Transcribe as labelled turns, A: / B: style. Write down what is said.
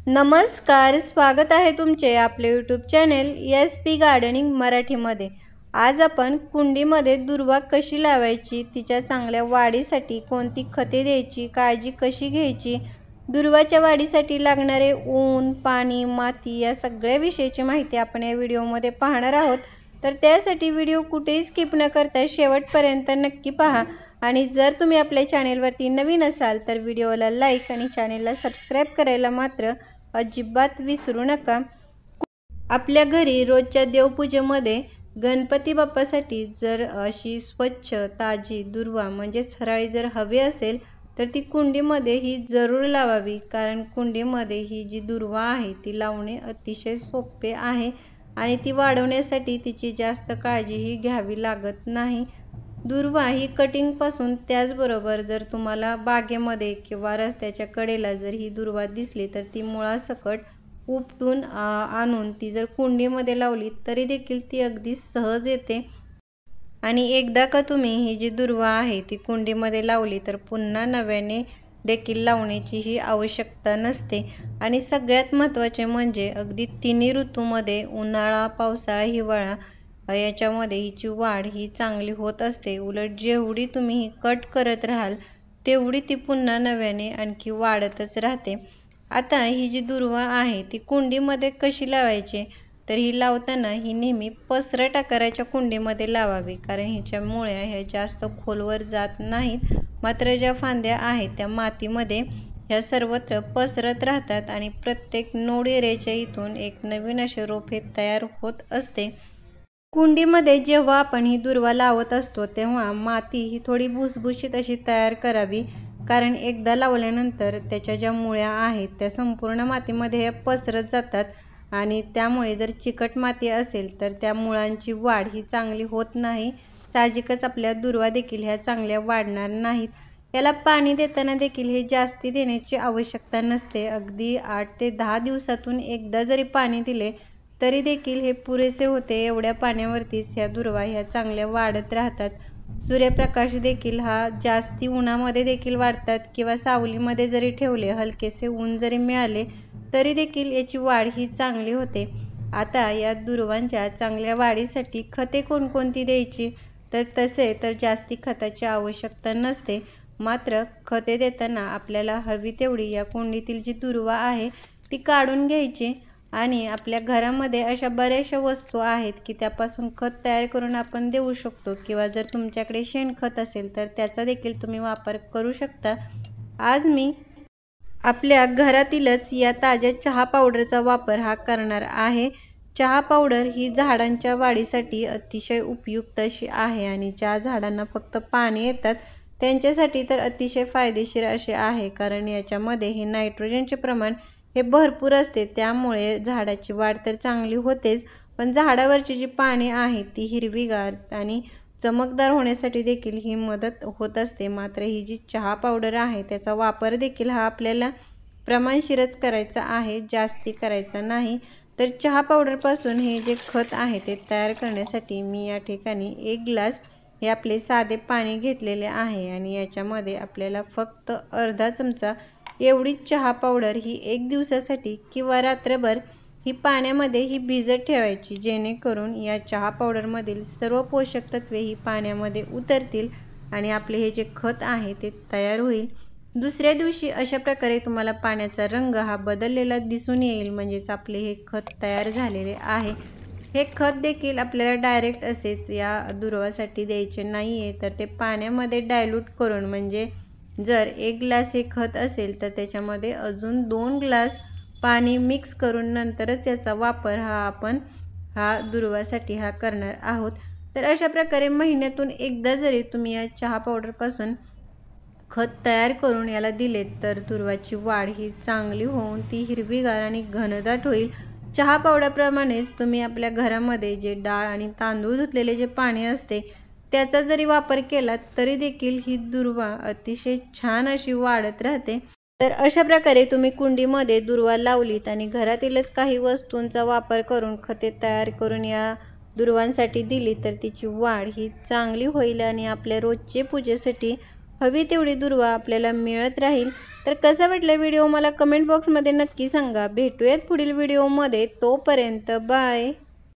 A: नमस्कार, स्वागत आहे तुमचे आपले यूट्यूब चॅनेल SP गार्डनिंग मराठीमध्ये। आज आपण कुंडीमध्ये दुर्वा कशी लावायची, तिच्या चांगल्या वाढीसाठी कोणती खते द्यायची, काळजी कशी घ्यायची, दुर्वाच्या वाढीसाठी लागणारे ऊन, पाणी, माती या सगळ्या विषयाची माहिती आपण या व्हिडिओमध्ये पाहणार आहोत। तर त्यासाठी व्हिडिओ कुठेही स्किप न करता शेवटपर्यंत नक्की पहा। आणि जर तुम्ही आपल्या चॅनेलवरती नवीन असाल तर व्हिडिओला लाईक आणि चॅनेलला सबस्क्राइब करायला मात्र अजिबात विसरू नका। आपल्या घरी रोजच्या देवपूजेमध्ये गणपती बाप्पासाठी जर अशी स्वच्छ ताजी दुर्वा म्हणजेच हराळी जर हवी असेल तर ती कुंडीमध्ये ही जरूर लावावी, कारण कुंडीमध्ये ही जी दुर्वा आहे ती लावणे अतिशय सोपे आहे आणि ती वाढवण्यासाठी तिची जास्त काळजीही घ्यावी लागत नाही। दुर्वा ही कटिंगपासून त्याचबरोबर जर तुम्हाला बागेमध्ये किंवा रस्त्याच्या कडेला जर ही दुर्वा दिसली तर ती मुळासकट उपटून आणून ती जर कुंडीमध्ये लावली तरी देखील ती अगदी सहज येते। आणि एकदा का तुम्ही ही जी दुर्वा आहे ती कुंडीमध्ये लावली तर पुन्हा नव्याने देखील लावण्याची ही आवश्यकता नसते। आणि सगळ्यात महत्त्वाचे म्हणजे अगदी तिन्ही ऋतूमध्ये उन्हाळा, पावसाळा, हिवाळा याच्यामध्ये हिची वाढ ही चांगली होत असते। उलट जेवढी तुम्ही ही कट करत राहाल तेवढी ती पुन्हा नव्याने आणखी वाढतच राहते। आता ही जी दुर्वा आहे ती कुंडीमध्ये कशी लावायची, तर ही लावताना ही नेहमी पसरट आकाराच्या कुंडीमध्ये लावावी, कारण हिच्या मुळ्या ह्या जास्त खोलवर जात नाहीत। मात्र ज्या फांद्या आहेत त्या मातीमध्ये ह्या सर्वत्र पसरत राहतात आणि प्रत्येक नोड एरियाच्या इथून एक नवीन असे रोपे तयार होत असते। कुंडीमध्ये जेव्हा आपण ही दुर्वा लावत असतो तेव्हा माती ही थोडी भुसभुशीत अशी तयार करावी, कारण एकदा लावल्यानंतर त्याच्या ज्या मुळ्या आहेत त्या संपूर्ण मातीमध्ये पसरत जातात आणि त्यामुळे जर चिकट माती असेल तर त्या मुळांची वाढ ही चांगली होत नाही। साहजिकच आपल्या दुर्वा देखील ह्या चांगल्या वाढणार नाहीत। याला पाणी देताना देखील हे जास्ती देण्याची आवश्यकता नसते। अगदी 8 ते 10 दिवसातून एकदा जरी पाणी दिले तरी देखील हे पुरेसे होते। एवढ्या पाण्यावरतीच ह्या दुर्वा ह्या चांगल्या वाढत राहतात। सूर्यप्रकाश देखील हा जास्ती उन्हामध्ये देखील वाढतात किंवा सावलीमध्ये जरी ठेवले, हलकेसे ऊन जरी मिळाले तरी देखील याची वाढ ही चांगली होते। आता या दुर्वांच्या चांगल्या वाढीसाठी खते कोणकोणती द्यायची, तर तसे तर जास्ती खताची आवश्यकता नसते। मात्र खते देताना आपल्याला हवी तेवढी या कुंडीतील जी दुर्वा आहे ती काढून घ्यायची आणि आपल्या घरामध्ये अशा बऱ्याचशा वस्तू आहेत की त्यापासून खत तयार करून आपण देऊ शकतो, किंवा जर तुमच्याकडे शेणखत असेल तर त्याचा देखील तुम्ही वापर करू शकता। आज मी आपल्या घरातीलच या ताज्या चहा पावडरचा वापर हा करणार आहे। चहा पावडर ही झाडांच्या वाढीसाठी अतिशय उपयुक्त अशी आहे आणि ज्या झाडांना फक्त पाने येतात त्यांच्यासाठी तर अतिशय फायदेशीर असे आहे, कारण याच्यामध्ये हे नायट्रोजनचे प्रमाण हे भरपूर असते। त्यामुळे झाडाची वाढ तर चांगली होतेच, पण झाडावरची जी पाने आहेत ती हिरवीगार आणि चमकदार होण्यासाठी देखील ही मदत होत असते। मात्र ही जी चहा पावडर आहे त्याचा वापर देखील हा आपल्याला प्रमाणशीरच करायचा आहे, जास्ती करायचा नाही। तर चहा पावडरपासून हे जे खत आहे ते तयार करण्यासाठी मी या ठिकाणी 1 ग्लास हे आपले साधे पाणी घेतलेले आहे आणि याच्यामध्ये आपल्याला फक्त अर्धा चमचा एवढीच चहा पावडर ही 1 दिवसासाठी किंवा रात्रभर ही पाण्यामध्ये ही भिजत ठेवायची, जेणेकरून या चहा पावडरमधील सर्व पोषक तत्वे ही पाण्यामध्ये उतरतील आणि आपले हे जे खत आहे ते तयार होईल। दुसऱ्या दिवशी अशा प्रकारे तुम्हाला पाण्याचा रंग हा बदललेला दिसून येईल, म्हणजेच आपले हे खत तयार झालेले आहे। हे खत देखील आपल्याला डायरेक्ट असेच या दुर्वासाठी द्यायचे नाहीये, तर ते पाण्यामध्ये डायल्यूट करून, म्हणजे जर 1 ग्लास हे खत असेल तर त्याच्यामध्ये अजून 2 ग्लास पाणी मिक्स करून नंतरच याचा वापर आपण दुर्वासाठी हा करणार आहोत। तर अशा प्रकारे महिन्यातून एकदा जरी तुम्ही या चहा पावडरपासून खत तयार करून याला दिलेत तर दुर्वाची वाढ ही चांगली होऊन ती हिरवीगार आणि घनदाट होईल। चहा पावडरप्रमाणेच तुम्ही आपल्या घरामध्ये जे डाळ आणि तांदूळ धुतलेले जे पाणी असते त्याचा जरी वापर केला तरी देखील ही दुर्वा अतिशय छान अशी वाढत राहते। तर अशा प्रकारे तुम्ही कुंडीमध्ये दुर्वा लावलीत आणि घरातीलच काही वस्तूंचा वापर करून खते तयार करून या दुर्वांसाठी दिली तर तिची वाढ ही चांगली होईल आणि आपल्या रोजच्या पूजेसाठी हवी तेवढी दुर्वा आपल्याला मिळत राहील। तर कसा वाटला व्हिडिओ मला कमेंट बॉक्समध्ये नक्की सांगा। भेटूयात पुढील व्हिडिओमध्ये, तोपर्यंत बाय।